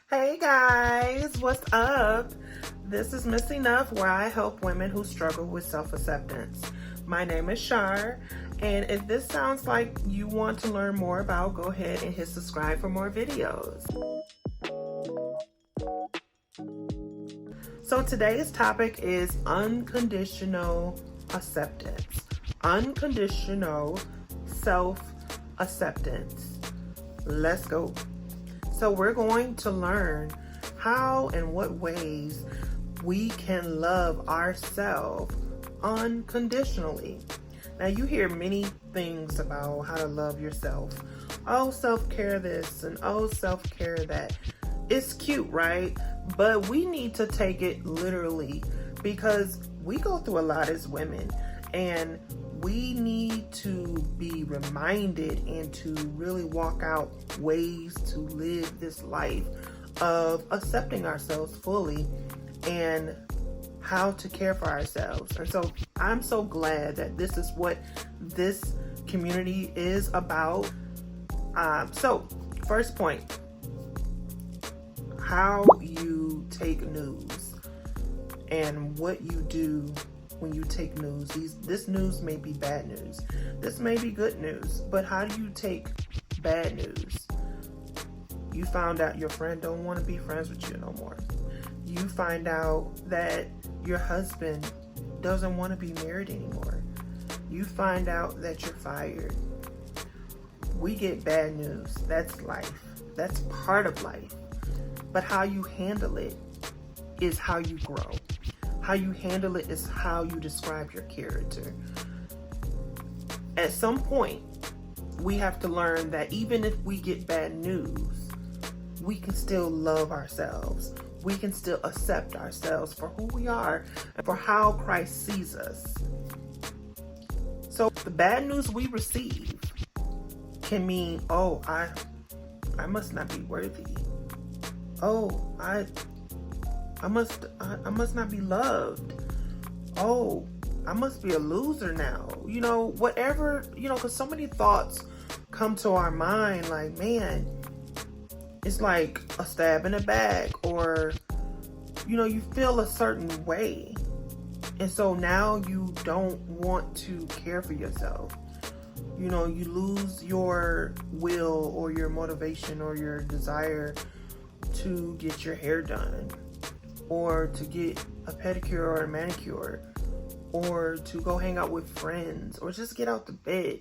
Hey guys, what's up? This is Ms.Enuff, where I help women who struggle with self-acceptance. My name is Shar, and if this sounds like you want to learn more about, go ahead and hit subscribe for more videos. So today's topic is unconditional acceptance. Unconditional self-acceptance. Let's go. So we're going to learn how and what ways we can love ourselves unconditionally. Now you hear many things about how to love yourself. Oh, self-care this and oh, self-care that. It's cute, right? But we need to take it literally because we go through a lot as women and we need to be reminded and to really walk out ways to live this life of accepting ourselves fully and how to care for ourselves. And so I'm so glad that this is what this community is about. So first point, how you take news and what you do when you take news. This news may be bad news. This may be good news, but how do you take bad news? You found out your friend don't want to be friends with you no more. You find out that your husband doesn't want to be married anymore. You find out that you're fired. We get bad news. That's life. That's part of life. But how you handle it is how you grow. How you handle it is how you describe your character. At some point, we have to learn that even if we get bad news, we can still love ourselves. We can still accept ourselves for who we are and for how Christ sees us. So the bad news we receive can mean, oh, I must not be worthy. Oh, I must not be loved. Oh, I must be a loser now. You know, whatever, because so many thoughts come to our mind like, man, it's like a stab in the back, or, you feel a certain way. And so now you don't want to care for yourself. You lose your will or your motivation or your desire to get your hair done, or to get a pedicure or a manicure, or to go hang out with friends, or just get out the bed.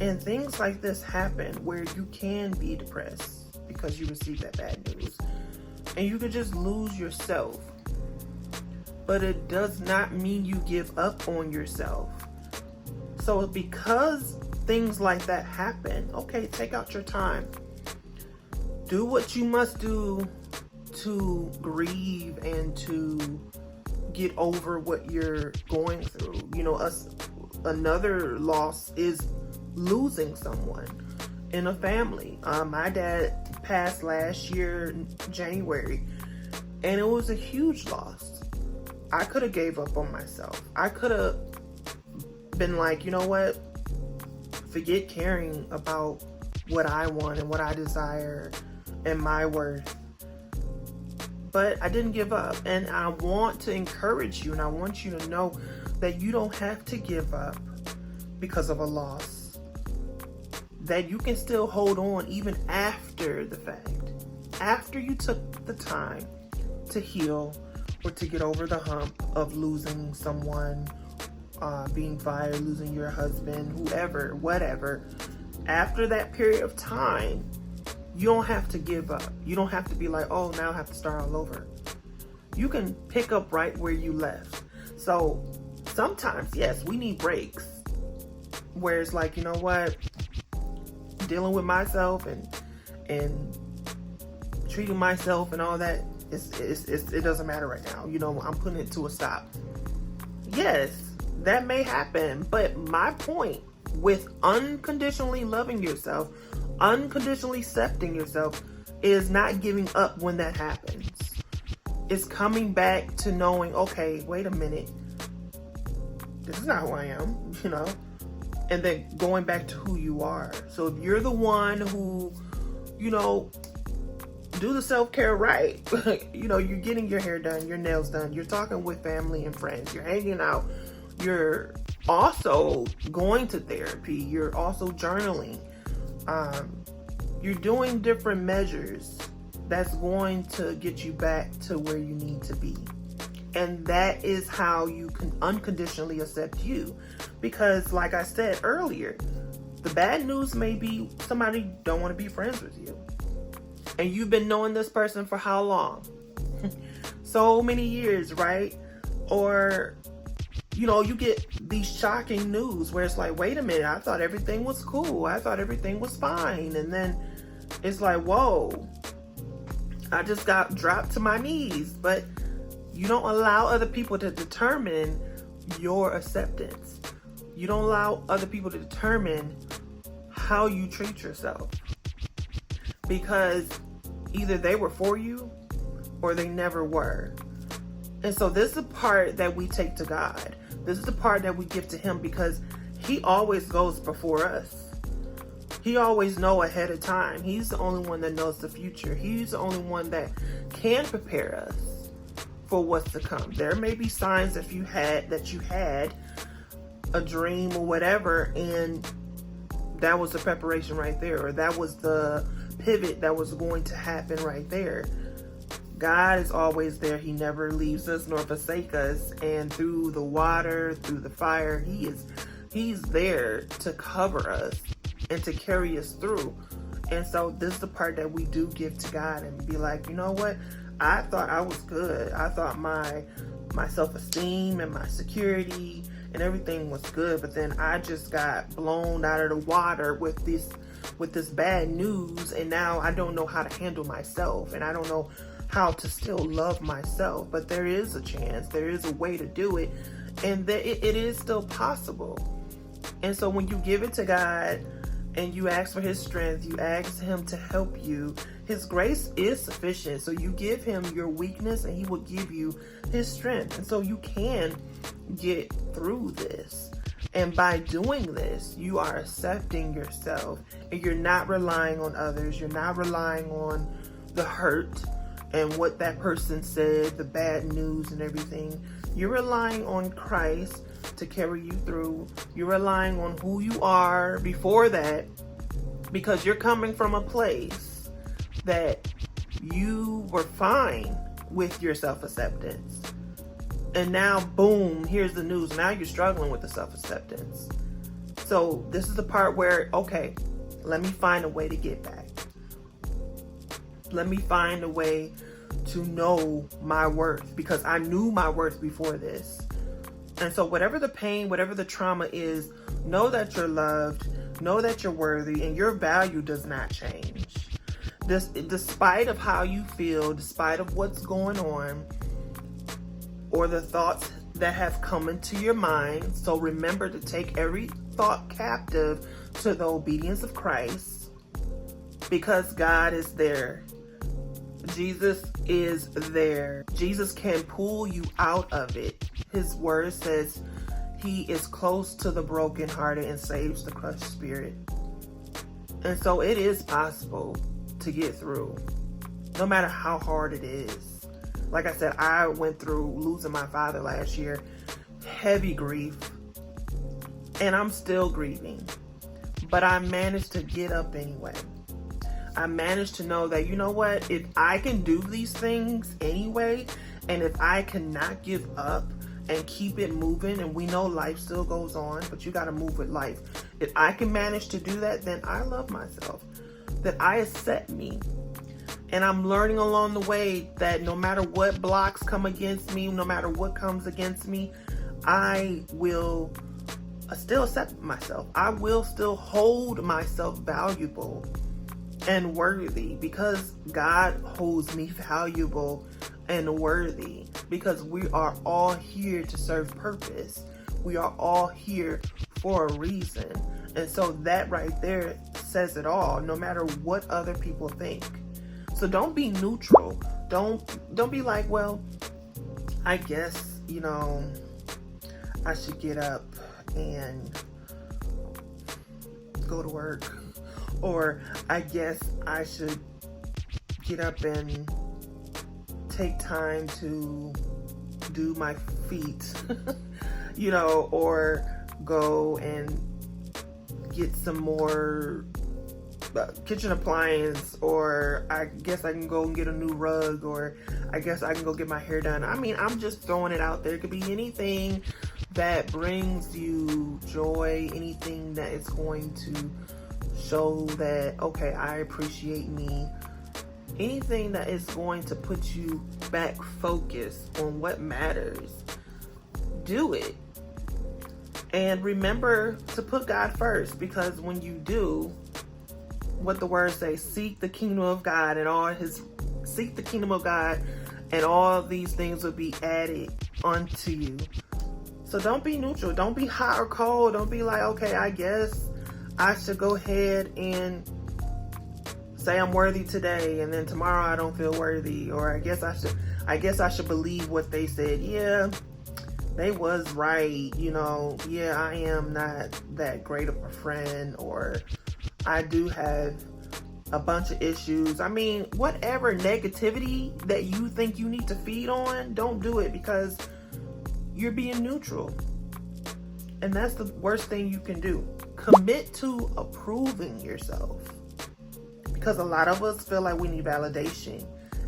And things like this happen where you can be depressed because you received that bad news. And you could just lose yourself. But it does not mean you give up on yourself. So because things like that happen, okay, take out your time. Do what you must do to grieve and to get over what you're going through. Another loss is losing someone in a family. My dad passed last year, January, and it was a huge loss. I could have gave up on myself. I could have been like, you know what? Forget caring about what I want and what I desire and my worth. But I didn't give up, and I want to encourage you, and I want you to know that you don't have to give up because of a loss. That you can still hold on even after the fact. After you took the time to heal or to get over the hump of losing someone, being fired, losing your husband, whoever, whatever. After that period of time, you don't have to give up. You don't have to be like, oh, now I have to start all over. You can pick up right where you left. So sometimes, yes, we need breaks where it's like, you know what? Dealing with myself and treating myself and all that, it doesn't matter right now. I'm putting it to a stop. Yes, that may happen. But my point with unconditionally loving yourself, unconditionally accepting yourself, is not giving up when that happens. It's coming back to knowing, okay, wait a minute, this is not who I am, and then going back to who you are. So if you're the one who, do the self-care right. You're getting your hair done, your nails done, you're talking with family and friends, you're hanging out, you're also going to therapy, you're also journaling, you're doing different measures that's going to get you back to where you need to be. And that is how you can unconditionally accept you. Because like I said earlier, the bad news may be somebody don't want to be friends with you. And you've been knowing this person for how long? So many years, right? Or, you get these shocking news where it's like, wait a minute, I thought everything was cool. I thought everything was fine. And then it's like, whoa, I just got dropped to my knees. But you don't allow other people to determine your acceptance. You don't allow other people to determine how you treat yourself. Because either they were for you or they never were. And so this is the part that we take to God. This is the part that we give to him, because he always goes before us. He always knows ahead of time. He's the only one that knows the future. He's the only one that can prepare us for what's to come. There may be signs that you had a dream or whatever, and that was the preparation right there, or that was the pivot that was going to happen right there. God is always there. He never leaves us nor forsake us. And through the water, through the fire, he's there to cover us and to carry us through. And so this is the part that we do give to God and be like, you know what? I thought I was good. I thought my self-esteem and my security and everything was good, but then I just got blown out of the water with this bad news, and now I don't know how to handle myself, and I don't know how to still love myself. But there is a chance, there is a way to do it, and that it is still possible. And so when you give it to God and you ask for his strength, you ask him to help you, his grace is sufficient. So you give him your weakness and he will give you his strength. And so you can get through this. And by doing this, you are accepting yourself, and you're not relying on others. You're not relying on the hurt and what that person said, the bad news and everything. You're relying on Christ to carry you through. You're relying on who you are before that, because you're coming from a place that you were fine with your self-acceptance. And now, boom, here's the news. Now you're struggling with the self-acceptance. So this is the part where, okay, let me find a way to get back. Let me find a way to know my worth, because I knew my worth before this. And so whatever the pain, whatever the trauma is, know that you're loved, know that you're worthy, and your value does not change. Despite of how you feel, despite of what's going on, or the thoughts that have come into your mind. So remember to take every thought captive to the obedience of Christ, because God is there. Jesus is there. Jesus can pull you out of it. His word says he is close to the brokenhearted and saves the crushed spirit. And so it is possible to get through, no matter how hard it is. Like I said, I went through losing my father last year, heavy grief, and I'm still grieving. But I managed to get up anyway. I managed to know that, you know what, if I can do these things anyway, and if I cannot give up and keep it moving, and we know life still goes on, but you got to move with life. If I can manage to do that, then I love myself, that I accept me. And I'm learning along the way that no matter what blocks come against me, no matter what comes against me, I will still accept myself. I will still hold myself valuable and worthy, because God holds me valuable and worthy, because we are all here to serve purpose. We are all here for a reason. And so that right there says it all, no matter what other people think. So don't be neutral. Don't be like, well, I guess, I should get up and go to work. Or I guess I should get up and take time to do my feet, you know, or go and get some more kitchen appliance, or I guess I can go and get a new rug, or I guess I can go get my hair done. I mean, I'm just throwing it out there. It could be anything that brings you joy, anything that is going to show that, okay, I appreciate me, anything that is going to put you back focused on what matters. Do it. And remember to put God first, because when you do, what the words say, seek the kingdom of God and all these things will be added unto you. So don't be neutral. Don't be hot or cold. Don't be like, okay, I guess I should go ahead and say I'm worthy today, and then tomorrow I don't feel worthy. Or I guess I should believe what they said. Yeah, they was right. You know, yeah, I am not that great of a friend, or I do have a bunch of issues. I mean, whatever negativity that you think you need to feed on, don't do it, because you're being neutral. And that's the worst thing you can do. Commit to approving yourself. Because a lot of us feel like we need validation,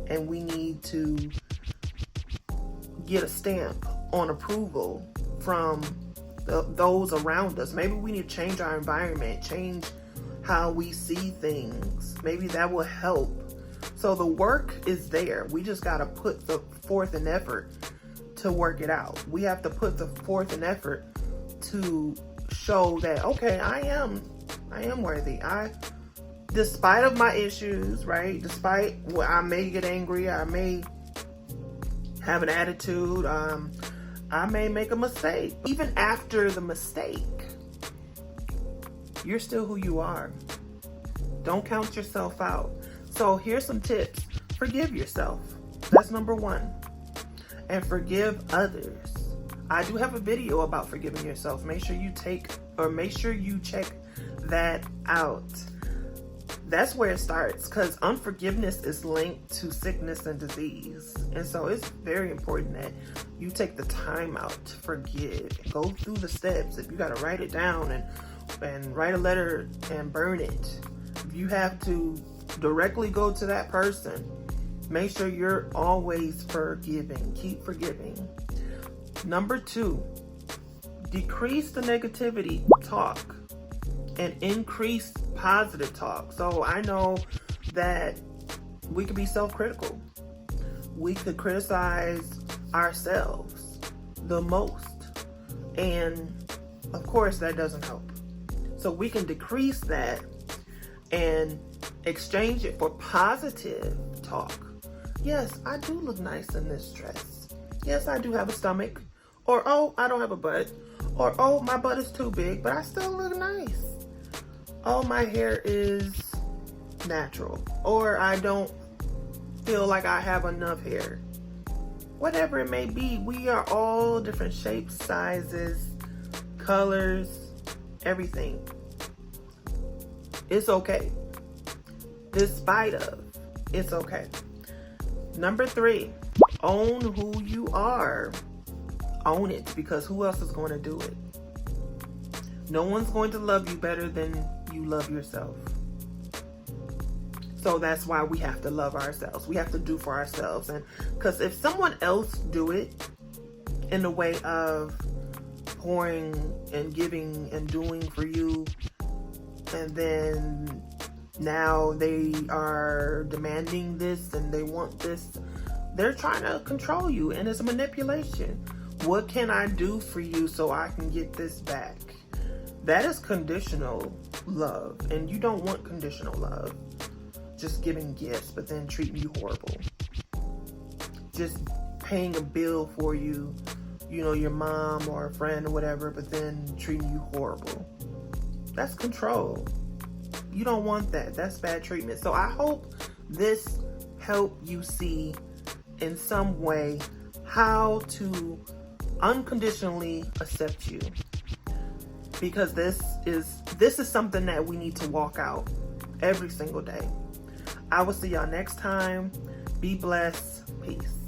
and we need to get a stamp on approval from those around us. Maybe we need to change our environment, change how we see things. Maybe that will help. So the work is there. We just got to put the forth an effort to work it out. We have to put the forth an effort to show that, okay, I am worthy. Despite of my issues, right? Despite what I may get angry, I may have an attitude, I may make a mistake. Even after the mistake, you're still who you are. Don't count yourself out. So here's some tips. Forgive yourself. That's number one. And forgive others. I do have a video about forgiving yourself. Make sure you check that out. That's where it starts, because unforgiveness is linked to sickness and disease. And so it's very important that you take the time out to forgive. Go through the steps. If you got to write it down and write a letter and burn it. If you have to directly go to that person, make sure you're always forgiving. Keep forgiving. Number 2, decrease the negativity talk and increase positive talk. So I know that we could be self-critical. We could criticize ourselves the most. And of course that doesn't help. So we can decrease that and exchange it for positive talk. Yes, I do look nice in this dress. Yes, I do have a stomach. Or, oh, I don't have a butt. Or, oh, my butt is too big, but I still look nice. Oh, my hair is natural. Or I don't feel like I have enough hair. Whatever it may be, we are all different shapes, sizes, colors, everything. It's okay. Despite of, it's okay. Number 3, own who you are. Own it, because who else is going to do it? No one's going to love you better than you love yourself. So that's why we have to love ourselves. We have to do for ourselves. And because if someone else do it in the way of pouring and giving and doing for you, and then now they are demanding this and they want this, they're trying to control you, and it's a manipulation. What can I do for you so I can get this back? That is conditional love, and you don't want conditional love. Just giving gifts, but then treating you horrible. Just paying a bill for you, you know, your mom or a friend or whatever, but then treating you horrible. That's control. You don't want that. That's bad treatment. So I hope this helped you see in some way how to unconditionally accept you, because this is something that we need to walk out every single day. I will see y'all next time. Be blessed. Peace.